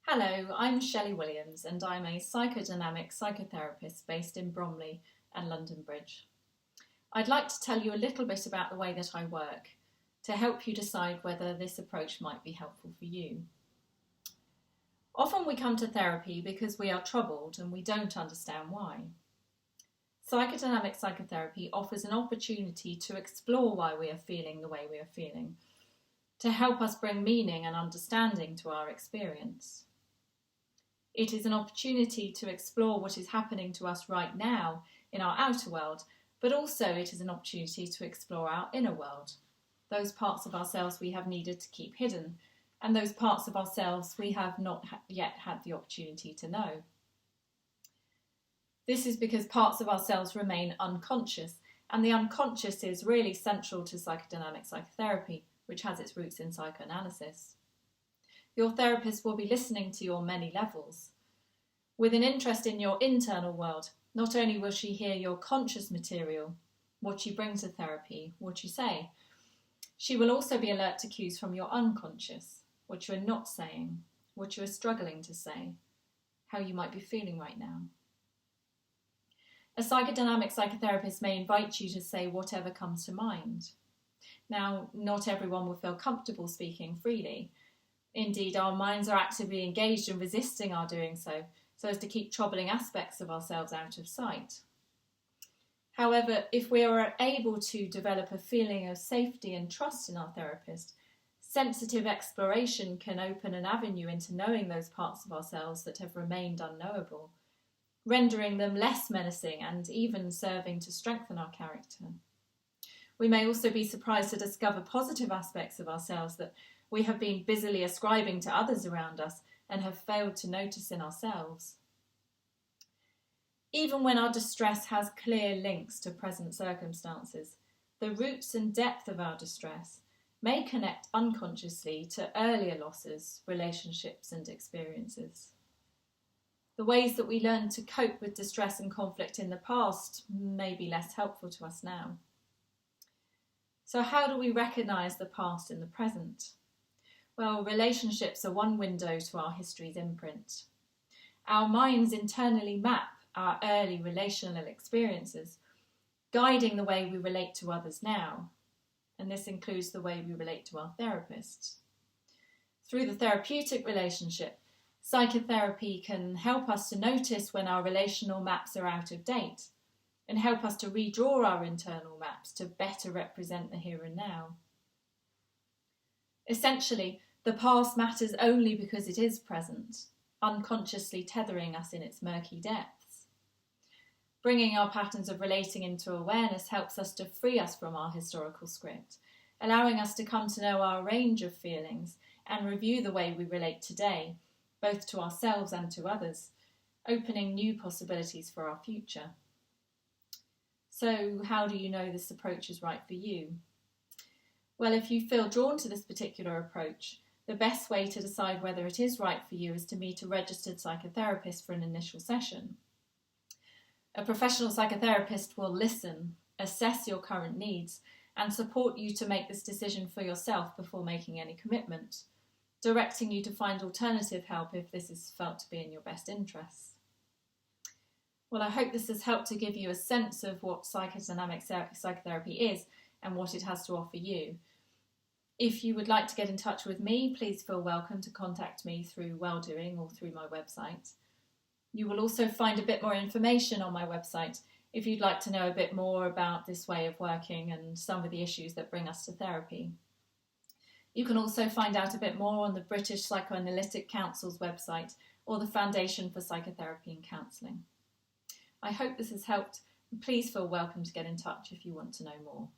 Hello, I'm Shelley Williams and I'm a psychodynamic psychotherapist based in Bromley and London Bridge. I'd like to tell you a little bit about the way that I work to help you decide whether this approach might be helpful for you. Often we come to therapy because we are troubled and we don't understand why. Psychodynamic psychotherapy offers an opportunity to explore why we are feeling the way we are feeling, to help us bring meaning and understanding to our experience. It is an opportunity to explore what is happening to us right now in our outer world, but also it is an opportunity to explore our inner world, those parts of ourselves we have needed to keep hidden, and those parts of ourselves we have not yet had the opportunity to know. This is because parts of ourselves remain unconscious, and the unconscious is really central to psychodynamic psychotherapy, which has its roots in psychoanalysis. Your therapist will be listening to you on many levels. With an interest in your internal world, not only will she hear your conscious material, what you bring to therapy, what you say, she will also be alert to cues from your unconscious, what you are not saying, what you are struggling to say, how you might be feeling right now. A psychodynamic psychotherapist may invite you to say whatever comes to mind. Now, not everyone will feel comfortable speaking freely. Indeed, our minds are actively engaged in resisting our doing so as to keep troubling aspects of ourselves out of sight. However, if we are able to develop a feeling of safety and trust in our therapist, sensitive exploration can open an avenue into knowing those parts of ourselves that have remained unknowable, rendering them less menacing and even serving to strengthen our character. We may also be surprised to discover positive aspects of ourselves that we have been busily ascribing to others around us and have failed to notice in ourselves. Even when our distress has clear links to present circumstances, the roots and depth of our distress may connect unconsciously to earlier losses, relationships and experiences. The ways that we learned to cope with distress and conflict in the past may be less helpful to us now. So how do we recognise the past in the present? Well, relationships are one window to our history's imprint. Our minds internally map our early relational experiences, guiding the way we relate to others now, and this includes the way we relate to our therapists. Through the therapeutic relationship, psychotherapy can help us to notice when our relational maps are out of date and help us to redraw our internal maps to better represent the here and now. Essentially, the past matters only because it is present, unconsciously tethering us in its murky depths. Bringing our patterns of relating into awareness helps us to free us from our historical script, allowing us to come to know our range of feelings and review the way we relate today, both to ourselves and to others, opening new possibilities for our future. So, how do you know this approach is right for you? Well, if you feel drawn to this particular approach, the best way to decide whether it is right for you is to meet a registered psychotherapist for an initial session. A professional psychotherapist will listen, assess your current needs, and support you to make this decision for yourself before making any commitment, directing you to find alternative help if this is felt to be in your best interests. Well, I hope this has helped to give you a sense of what psychodynamic psychotherapy is and what it has to offer you. If you would like to get in touch with me, please feel welcome to contact me through Welldoing or through my website. You will also find a bit more information on my website if you'd like to know a bit more about this way of working and some of the issues that bring us to therapy. You can also find out a bit more on the British Psychoanalytic Council's website or the Foundation for Psychotherapy and Counselling. I hope this has helped. Please feel welcome to get in touch if you want to know more.